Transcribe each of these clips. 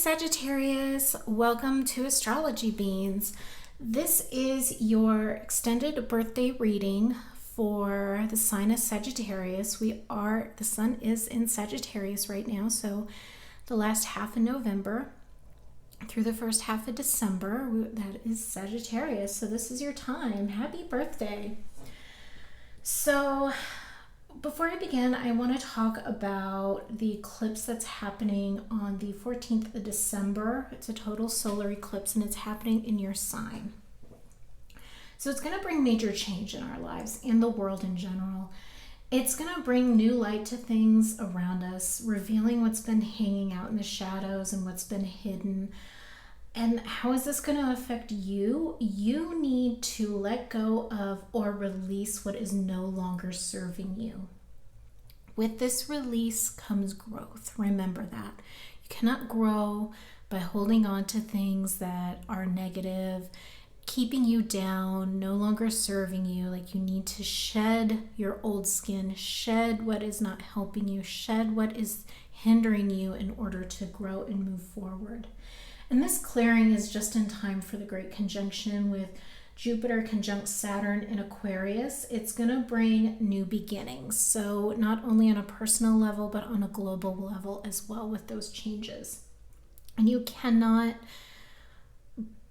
Sagittarius, welcome to Astrology Beans. This is your extended birthday reading for the sign of Sagittarius. The sun is in Sagittarius right now, so the last half of November through the first half of December, that is Sagittarius. So this is your time. Happy birthday. So before I begin, I want to talk about the eclipse that's happening on the 14th of December. It's a total solar eclipse and it's happening in your sign. So it's going to bring major change in our lives and the world in general. It's going to bring new light to things around us, revealing what's been hanging out in the shadows and what's been hidden. And how is this going to affect you? You need to let go of or release what is no longer serving you. With this release comes growth. Remember that. You cannot grow by holding on to things that are negative, keeping you down, no longer serving you. Like, you need to shed your old skin, shed what is not helping you, shed what is hindering you in order to grow and move forward. And this clearing is just in time for the great conjunction with Jupiter conjunct Saturn in Aquarius. It's going to bring new beginnings. So not only on a personal level, but on a global level as well with those changes. And you cannot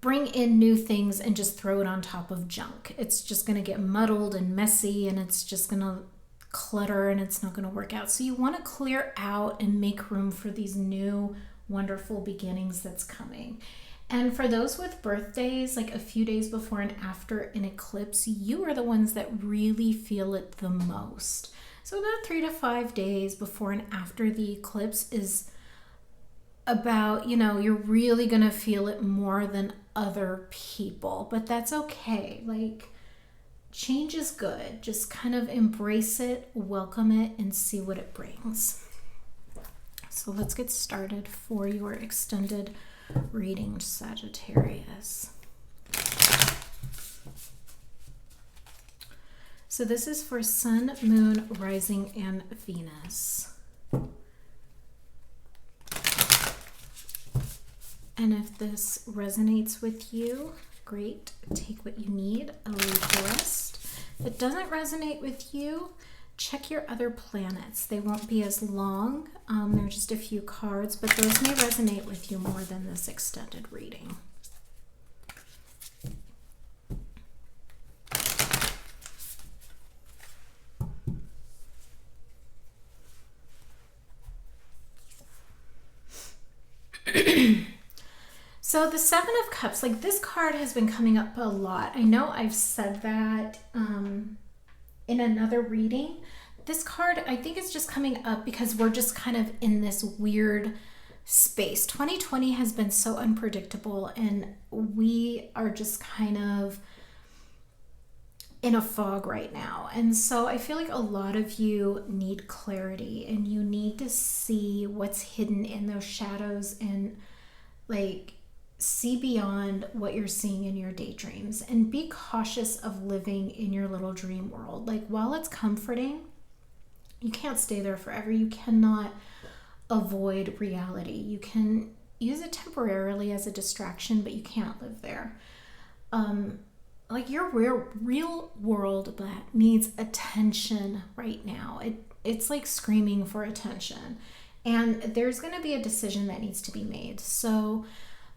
bring in new things and just throw it on top of junk. It's just going to get muddled and messy, and it's just going to clutter, and it's not going to work out. So you want to clear out and make room for these new wonderful beginnings that's coming. And for those with birthdays, like a few days before and after an eclipse, you are the ones that really feel it the most. So about 3 to 5 days before and after the eclipse is about, you're really going to feel it more than other people, but that's okay. Like, change is good. Just kind of embrace it, welcome it, and see what it brings. So let's get started for your extended reading, Sagittarius. So this is for Sun, Moon, Rising, and Venus. And if this resonates with you, great. Take what you need, leave the rest. If it doesn't resonate with you, check your other planets. They won't be as long. They're just a few cards, but those may resonate with you more than this extended reading. So the Seven of Cups, like, this card has been coming up a lot. I know I've said that in another reading. This card, I think, is just coming up because we're just kind of in this weird space. 2020 has been so unpredictable, and we are just kind of in a fog right now. And so I feel like a lot of you need clarity, and you need to see what's hidden in those shadows and, like, see beyond what you're seeing in your daydreams, and be cautious of living in your little dream world. Like, while it's comforting, you can't stay there forever. You cannot avoid reality. You can use it temporarily as a distraction, but you can't live there. Like, your real world that needs attention right now. It's like screaming for attention, and there's going to be a decision that needs to be made. So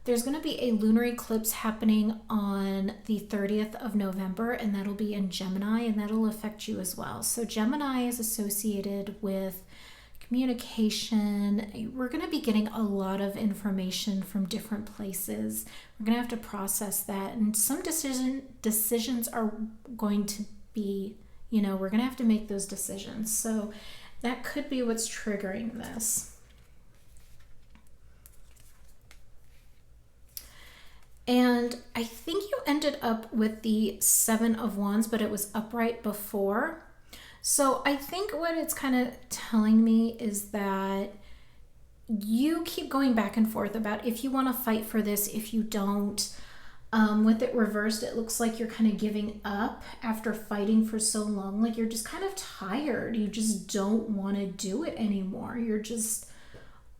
there's going to be a lunar eclipse happening on the 30th of November, and that'll be in Gemini, and that'll affect you as well. So Gemini is associated with communication. We're going to be getting a lot of information from different places. We're going to have to process that, and some decisions are going to be, we're going to have to make those decisions. So that could be what's triggering this. And I think you ended up with the Seven of Wands, but it was upright before. So I think what it's kind of telling me is that you keep going back and forth about if you want to fight for this, if you don't. With it reversed, it looks like you're kind of giving up after fighting for so long. Like, you're just kind of tired. You just don't want to do it anymore. You're just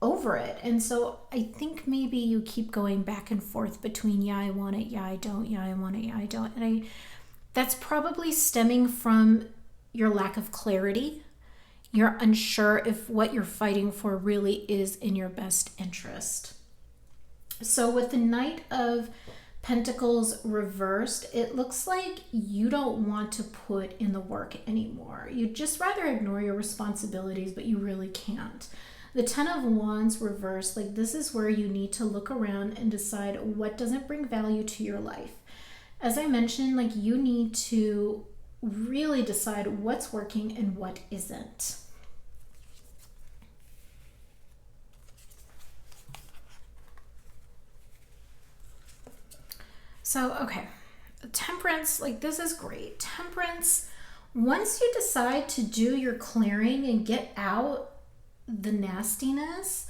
over it. And so I think maybe you keep going back and forth between, yeah, I want it, yeah, I don't, yeah, I want it, yeah, I don't. And that's probably stemming from your lack of clarity. You're unsure if what you're fighting for really is in your best interest. So with the Knight of Pentacles reversed, it looks like you don't want to put in the work anymore. You'd just rather ignore your responsibilities, but you really can't. The Ten of Wands reversed, like this is where you need to look around and decide what doesn't bring value to your life. As I mentioned, like you need to really decide what's working and what isn't. So, okay, Temperance, like this is great. Temperance, once you decide to do your clearing and get out the nastiness,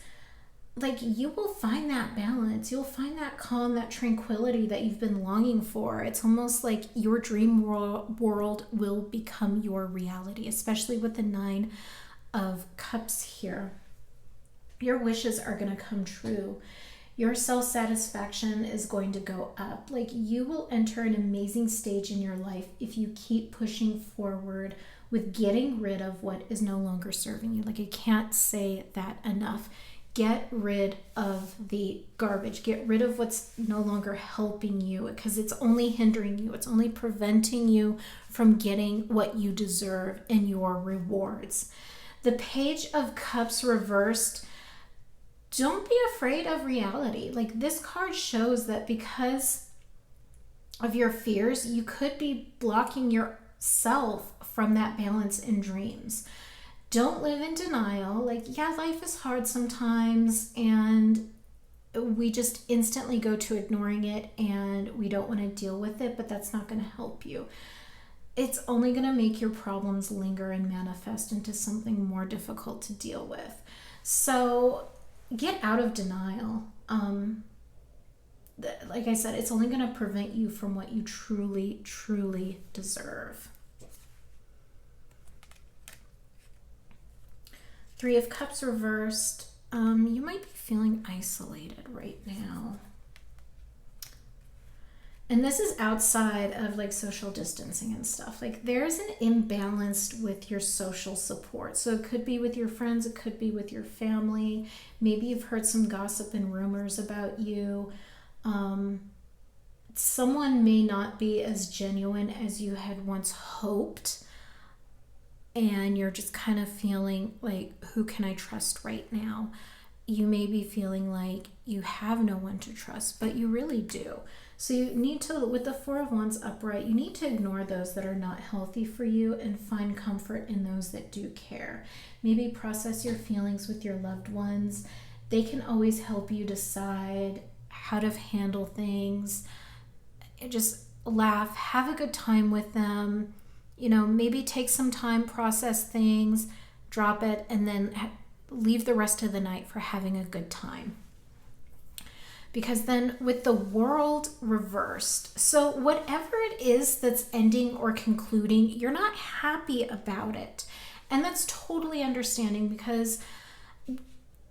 like you will find that balance. You'll find that calm, that tranquility that you've been longing for. It's almost like your dream world will become your reality, especially with the Nine of Cups here. Your wishes are going to come true. Your self-satisfaction is going to go up. Like you will enter an amazing stage in your life if you keep pushing forward with getting rid of what is no longer serving you. Like I can't say that enough. Get rid of the garbage. Get rid of what's no longer helping you because it's only hindering you. It's only preventing you from getting what you deserve and your rewards. The Page of Cups reversed. Don't be afraid of reality. Like this card shows that because of your fears, you could be blocking yourself from that balance in dreams. Don't live in denial. Like, yeah, life is hard sometimes and we just instantly go to ignoring it and we don't want to deal with it, but that's not going to help you. It's only going to make your problems linger and manifest into something more difficult to deal with. So get out of denial. Like I said, it's only going to prevent you from what you truly, truly deserve. Three of Cups reversed. You might be feeling isolated right now. And this is outside of like social distancing and stuff. Like there's an imbalance with your social support. So it could be with your friends, it could be with your family. Maybe you've heard some gossip and rumors about you. Someone may not be as genuine as you had once hoped. And you're just kind of feeling like, who can I trust right now? You may be feeling like you have no one to trust, but you really do. So you need to, with the Four of Wands upright, you need to ignore those that are not healthy for you and find comfort in those that do care. Maybe process your feelings with your loved ones. They can always help you decide how to handle things. Just laugh, have a good time with them. You know, maybe take some time, process things, drop it, and then leave the rest of the night for having a good time. Because then with the World reversed, so whatever it is that's ending or concluding, you're not happy about it. And that's totally understanding because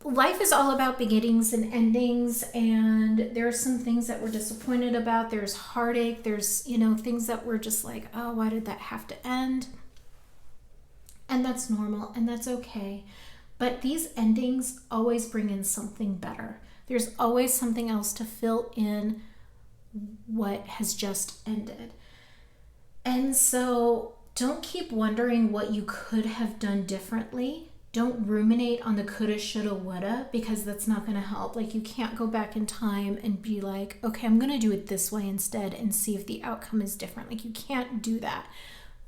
life is all about beginnings and endings, and there are some things that we're disappointed about. There's heartache. There's, you know, things that we're just like, oh, why did that have to end? And that's normal and that's okay. But these endings always bring in something better. There's always something else to fill in what has just ended. And so don't keep wondering what you could have done differently. Don't ruminate on the coulda, shoulda, woulda, because that's not going to help. Like you can't go back in time and be like, okay, I'm going to do it this way instead and see if the outcome is different. Like you can't do that.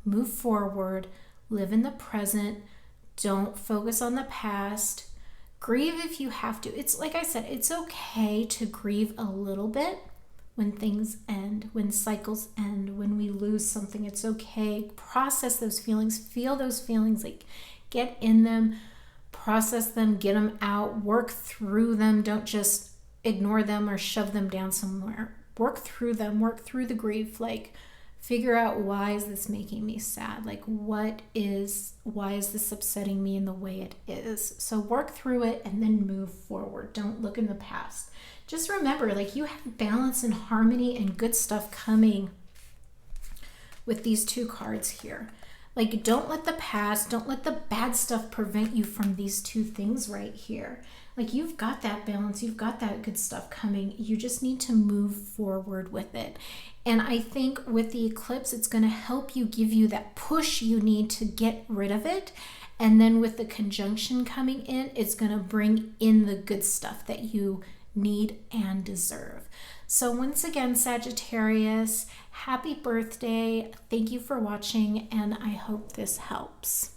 Move forward, live in the present. Don't focus on the past. Grieve if you have to. It's like I said, it's okay to grieve a little bit when things end, when cycles end, when we lose something. It's okay. Process those feelings. Feel those feelings. Like get in them, process them, get them out, work through them. Don't just ignore them or shove them down somewhere. Work through them. Work through the grief. Like Figure out, why is this making me sad? Like, why is this upsetting me in the way it is? So work through it and then move forward. Don't look in the past. Just remember, like, you have balance and harmony and good stuff coming with these two cards here. Like, don't let the past, don't let the bad stuff prevent you from these two things right here. Like, you've got that balance, you've got that good stuff coming. You just need to move forward with it. And I think with the eclipse, it's going to help you, give you that push you need to get rid of it. And then with the conjunction coming in, it's going to bring in the good stuff that you need and deserve. So once again, Sagittarius, happy birthday. Thank you for watching, and I hope this helps.